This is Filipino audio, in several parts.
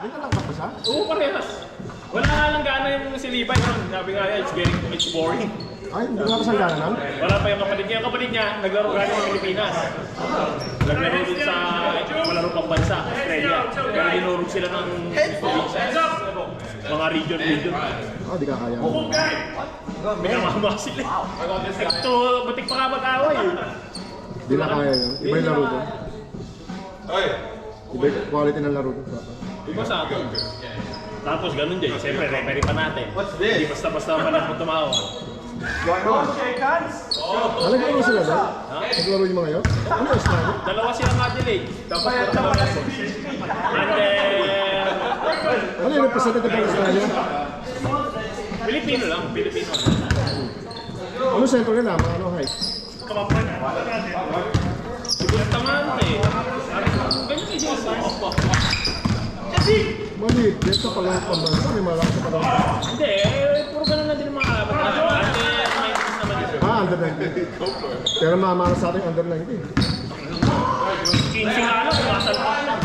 May talangkap ba siya? Oo, parehas. Wala nga lang gana yung si Levi nun. Sabi nga niya, it's boring. Ay, hindi nga kasang gana nun? Wala pa yung kapatid niya. Yung kapatid niya, naglaro galing sa Pilipinas. Naglaro din sa palaro pang bansa, Australia. Pero dinurog sila ng mga region. Ah, di ka kaya. May namama sila. Ito, batik pa nga mag-away eh. Di na kaya yun. Iba yung laro doon. Iba yung quality ng laro doon. Iba sa akin. Tapos ganun din, siyempre referee pa natin. Hindi basta-basta malang mo tumawa. Naglaro sila doon? Naglaro yung mga yun? Ano yung Australia? Dalawa silang Adelaide. Tapos and then... Ano yung representative ng Australia? Pilipino lang, Pilipino. Ano sentro nila? Mga ano height? Kamapan. Siguro tamaan eh. Ganyan si Jason. Maliit. Dito pa lang pambansa. May malakas pa lang. Hindi, puro ganun na din yung mga kalaban natin. Ah, under 19. Pero mamara sa atin under 19. 15 nga lang, kumasal pa lang.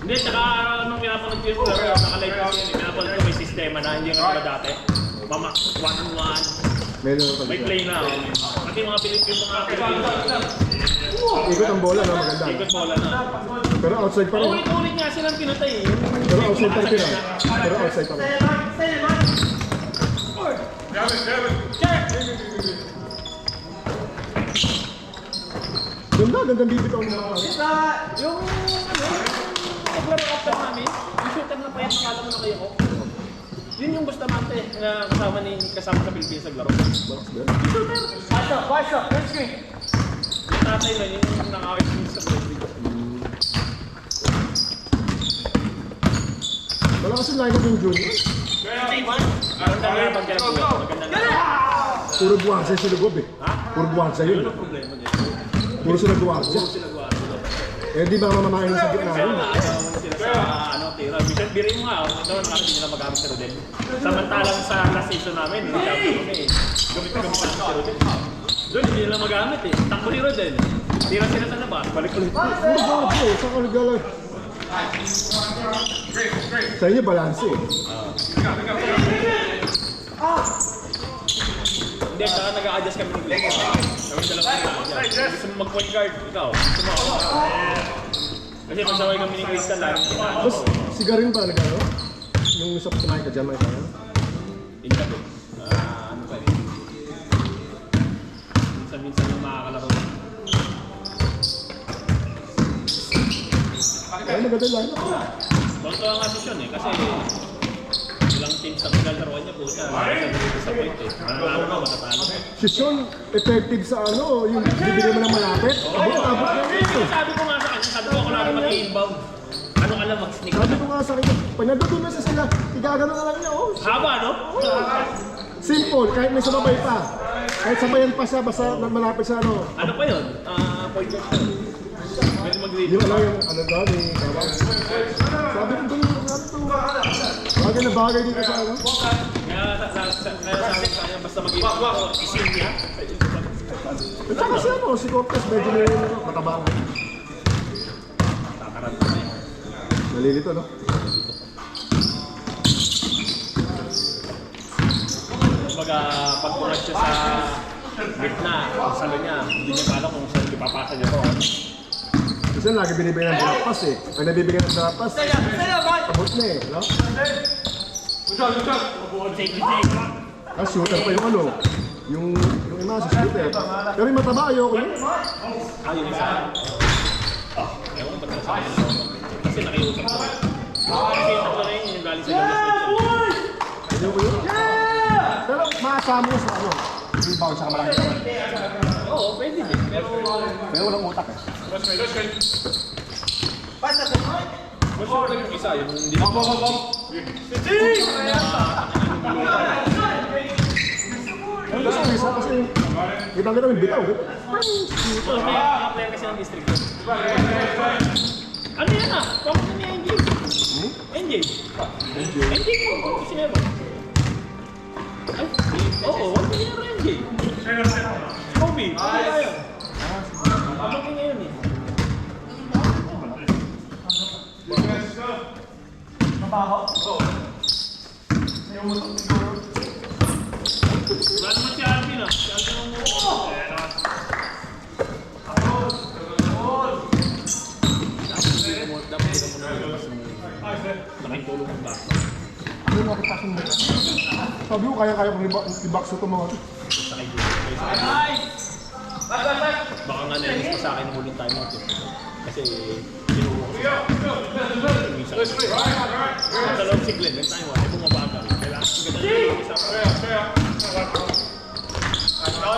Hindi, tsaka nung pinapanood ko yung laro, nakalive ko yun, pinapanood ko may sistema na hindi nga diba dati. Mamak 1-on-1. May play na. Pati mga Pilipino, Ikot ang bola, no? Maganda. ikot bola na. Pero outside pa rin. Ulit-ulit nga silang pinatay eh. Pero outside pa rin. Pero outside pa rin. Gandang bibitaw ng mga Yung paglaro after namin, yung shooter na payat na kala mo na kayo ko. Yun yung Bustamante na kasama sa Pilipinas sa laro. Shooter! Yung tatay na yun yung nakawit sa Pilipinas. wala kasi line-up yung junior. Magandang laban kaya po. Magandang laban. Puro buwansa sila Gob eh. Ha? Puro buwansa yun. Yun ang problema niya. Puro sila buwansa. Puro sila guwaro. Eh di ba mamamahin sa gitna Kaya yun? ayaw sila sa tira. Birin mo nga, ito nakarating nila magamit si Rodel. Samantalang sa last season namin, hindi champion kami eh. Gamit namin si Rodel. Doon hindi nila magamit eh. Takbo ni Rodel. Tira sila sa labas, balik ulit. Puro buwansa eh. Saan ka naglalay? Sa inyo balance eh. Hindi, saka nag-a-adjust kami ng play. Kami dalawa nag-a-adjust. Gusto mo mag-point guard, ikaw. Gusto mo ako. Kasi pasaway kami ni Crystal lang. Tapos sigarin ba nagano? Yung sa kumain ka dyan, may kaya? Intabi. Ano pa eh. Minsan-minsan yung makakalaro. Ay, maganda lang. Bangko ang asisyon eh, kasi ilang teams ang pinalaruan niya po siya. Sa point eh. Mananalo na, matatalo. Si Sean, effective sa ano, yung bibigyan mo ng malapit. Abot na ito. Sabi ko nga sa kanya, sabi ko ako lagi mag-i-inbound. Ano alam, mag-sneak Sabi ko nga sa kanya, pag nagdudulo na sila, igagano na lang niya, oh. Haba, no? Simple, kahit may sumabay pa. Kahit sabayan pa siya, basta malapit sa ano. Ano pa yun? Point guard pa yun. Pwede mag-read. Yung ano, yung ano daw, yung kawang. Sabi ko doon, ano to? Bagay na bagay dito sa ano. Kaya sabi ko kanya, basta mag-i-inbound, isin niya. At saka si ano, si Cortez, medyo may matabang. Tataranta na eh. Nalilito, no? Kumbaga, pag pumat siya sa gitna, sa salo niya, hindi niya pala kung saan ipapasa niya to. Kasi lagi binibigyan ng drop pass eh. Pag nabibigyan ng drop pass, abot na eh, no? Ah, shooter pa yung ano. Yung ima sa shooter. Pero yung mataba, ayoko yun. Ayun isa. Ewan ko ba't nasabi mo. Kasi nakiusap ko. Kasi yung tatlo na yun, yung galing sa Jonas. Ayoko yun. Pero maasama mo sa ano. Rebound sa kamalaki naman. Oo, pwede din. Pero walang utak eh. mas sure yung isa, yung hindi na Ano gusto ko isa kasi kitang-kita may bitaw. mga player kasi ng district. Ano yan ah? Pamukha ni NJ. NJ? NJ ko, kusinero. Ay, oo, wag mo yun NJ. Kobe, ano ba yan? Pamukha niya yun eh. Wala naman si Alvin ah. Si Alvin ang muna. Dapat hindi mo na ilabas yung laking tulong ng back. Ano na ako pasok mo? Sabi ko, kaya-kaya kong i-box ito mga. Sakay dito. Baka nga nainis pa sa akin ng huling time out. Kasi sinuha ko siya. Sa loob si Glenn, yung time out, ay bumabaga. Kailangan ko ganda yung isa.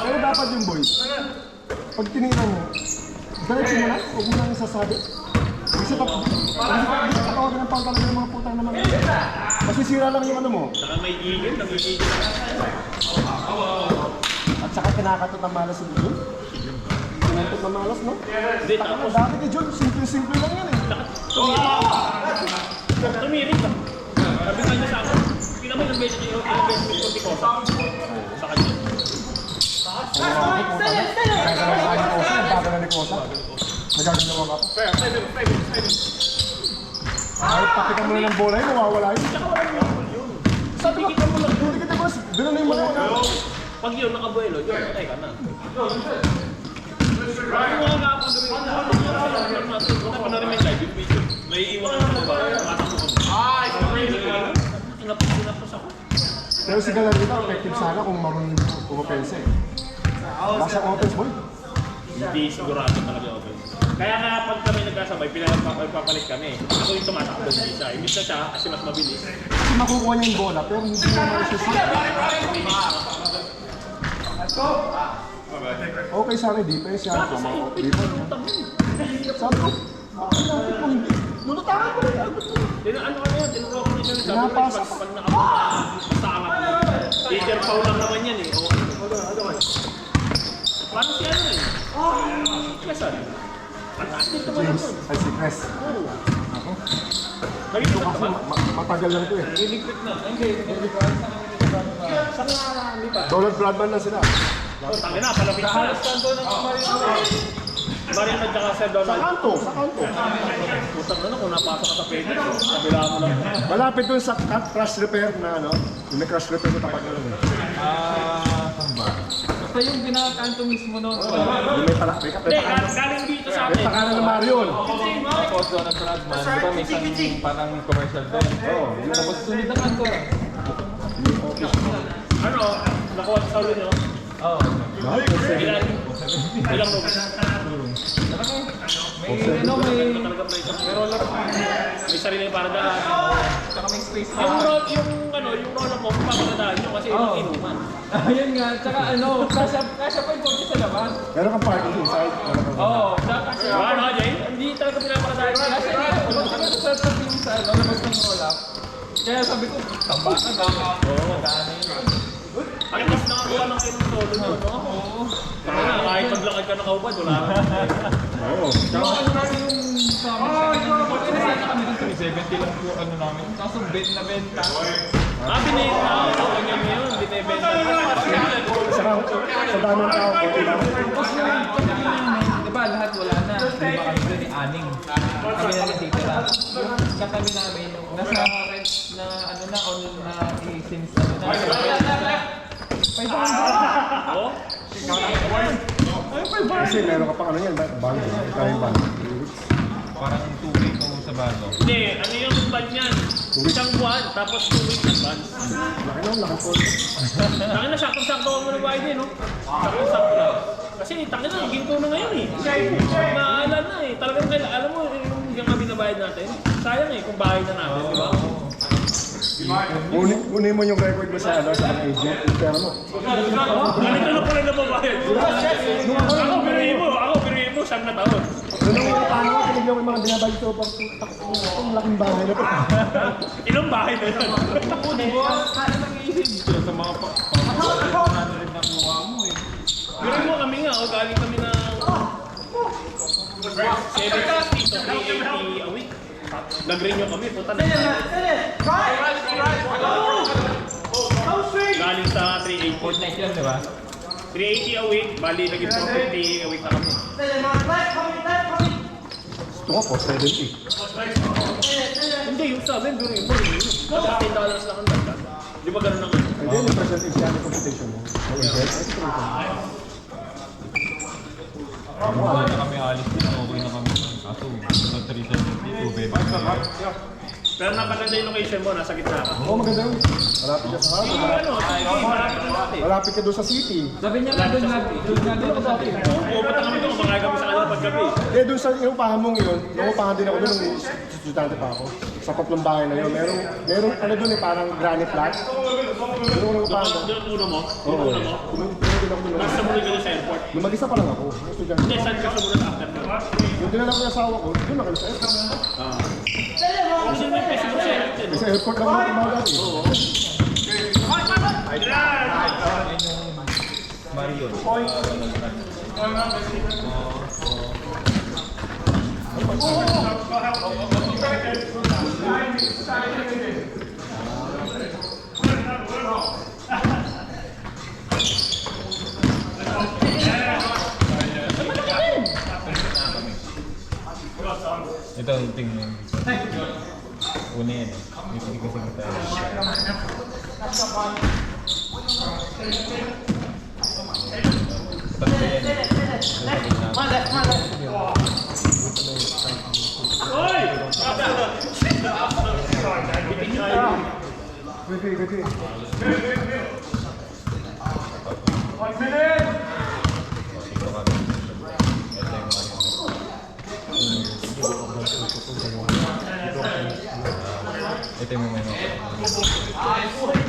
Pero dapat yung boys, pag tinignan mo, diretso mo na, huwag mo lang isasabi. Kasi tawagan ng pang talaga ng mga putang naman. Masisira lang yung ano mo. Saka may igil, nag-igil. At saka kinakatot ng malas si John. Kinakatot ng malas, no? Hindi, tapos Dati kay John, simple-simple lang yan eh. tumirik lang. Sabi nga niya sa akin, pinaman ng beses niyo, ilang beses ko di ko sa kanya. Kaya ka lang ni Kosa, ang bago na ni Kosa. Nagaganawa ka pa. Kahit pakitan mo na ng bola yun, mawawala yun. Sabi ko, hindi kita boss, doon na yung mga wala. Pag yun, nakabuelo, yun, patay ka na. Kung mga nga ako gawin, wala pa na rin may live yung video. May iwan ka na ba? Matakbo ko. Inapos ako. Pero si Galarita, effective sana kung marunong pumapensa eh. Basta offense boy. Hindi sigurado talaga yung offense. Kaya nga pag kami nagkasabay, pinapapalit kami. Ako yung tumatakbo ng isa. Imbis na siya kasi mas mabilis. Kasi makukuha niya yung bola, pero hindi niya masusip. Okay sana yung defense yan. Tama ko. Defense. Sabi ko, bakit natin kung hindi? Lulutakan ko rin. Ano yan? Tinuro ko na siya. Sabi ko, Pinapasok. pag nakapunta, basta angat mo. Teacher foul lang naman yan eh. Paano si ano eh? Kesan. Fantastic naman James, ako. ay si Chris. Nagiging ka Kasi ba? matagal lang ito eh. Niligpit na. Hindi. Saan nga lipat? Donald Bradman na sila. Tangin na, palapit na. Mariano at saka Sir Sa Donald. kanto, sa kanto. Putang na kung napasok ka sa pwede. Kabila mo lang. Malapit dun sa crash repair na ano. Yung may crash repair ko tapat na lang eh. Basta yung pinakakanto mismo noon. Yung may pala, may Hindi, pakanan. galing dito sa May atin. pakanan ng Marion. Tapos doon ang Bradman, di ba may isang parang commercial din. Oo. Tapos sunod na kanto. Ano, nakuha sa ulo nyo? Oo. Ilang moves? May ano, may... Talaga pero may sarili para daan. Tsaka may space Yung na. roll, yung ano, yung roll mo, paparadaan nyo kasi Oo. inuman. Ayun nga, tsaka ano, kasya pa yung kotse sa labas. Meron kang parking inside. Oo, tsaka kasya. Ano, Jay? Hindi talaga pinaparadaan. Kasya nga, sa yung sa labas ng roll-up. Kaya sabi ko, tambakan ba? Oo. Ay, mas nakakuha lang kayo ng solo nyo, no? Oo. Kahit paglakad ka nakaubad, wala ka. Oo. Tsaka ano kasi yung sa amin sa akin, kasi kami dun 370 lang po ano namin. Kaso bet na benta. Binenta. Ganyan mo yun, binibenta. Sa dami ng tao, konti lang. Tapos yung, di ba lahat wala na. Di ba kami doon ni Aning. Kami na natitira. Yung katabi namin, nasa rent na ano na, on na since ano na. 500. Oo? Kasi meron ka pang ano yan, bang. Ikaw yung bang. Parang 2 weeks ako sa bago. Hindi, ano yung ban yan? Isang buwan, tapos 2 weeks advance. Laki na, laki po. Tangin na, sakto-sakto ako na bayad eh, no? Sakto-sakto lang. Kasi tangin na, ginto na ngayon eh. Maaala na eh. Talagang kailangan, alam mo, yung kami na bayad natin, sayang eh kung bahay na natin, di ba? Kunin mo yung record mo sa ano, sa mga agent. Yung pera mo. Ganito na pala nababayad. Ako, pinuhin mo, 7 na taon. Doon ang paano ko, tinignan ko yung mga binabayad ito pang ang laking bahay na ito. Ilang bahay na yan? Oo, di ba? Kaya nag-iisip dito sa mga pang-100 na kuha mo eh. Pinuhin mo kami nga, galing kami na 760 to 380 a week. Nag-renew kami, puta na. Galing sa 380. Fortnite yun, di ba? 380 a week, bali naging 450 a week na kami. Gusto ko po, 70. Hindi, yung sa amin, doon yung mall. Kasi $10 lang ang dagdag. Di ba ganun ang ano? Hindi, yung percentage yan yung competition mo. Wala na kami alis din, okay na kami. Kaso, sa 372, bebe. Pero napaganda yung location mo, nasa gitna ka. Oo, maganda yun. Malapit ka sa harbor. Ano, marami na natin. Malapit ka doon sa city. Sabi niya nga doon na sa atin. Pupunta kami doon, kumakain kami sa kanila paggabi. Eh, doon sa inupahan mong yun, inupahan din ako doon nung estudyante pa ako. Sa tatlong bahay na yun. Merong ano doon eh, parang granite flat. Doon ako inupahan doon. Doon uno mo? Oo. Uno mo? Doon ako doon. Nasa muli ka doon sa airport. Nung mag-isa pa lang ako. Estudyante. Hindi, saan ka sumunod after mo? Yung dinala ko yung asawa ko, doon ako sa airport. Kasi may pwede mo sa airport. Sa airport lang ako tumagal eh. Mario. Ito yung tingin. Una yan eh. Hindi kasi kita. Tatlo yan eh. Hoy! Pwede. Ito kami. Ito yung Mario. Ito yung may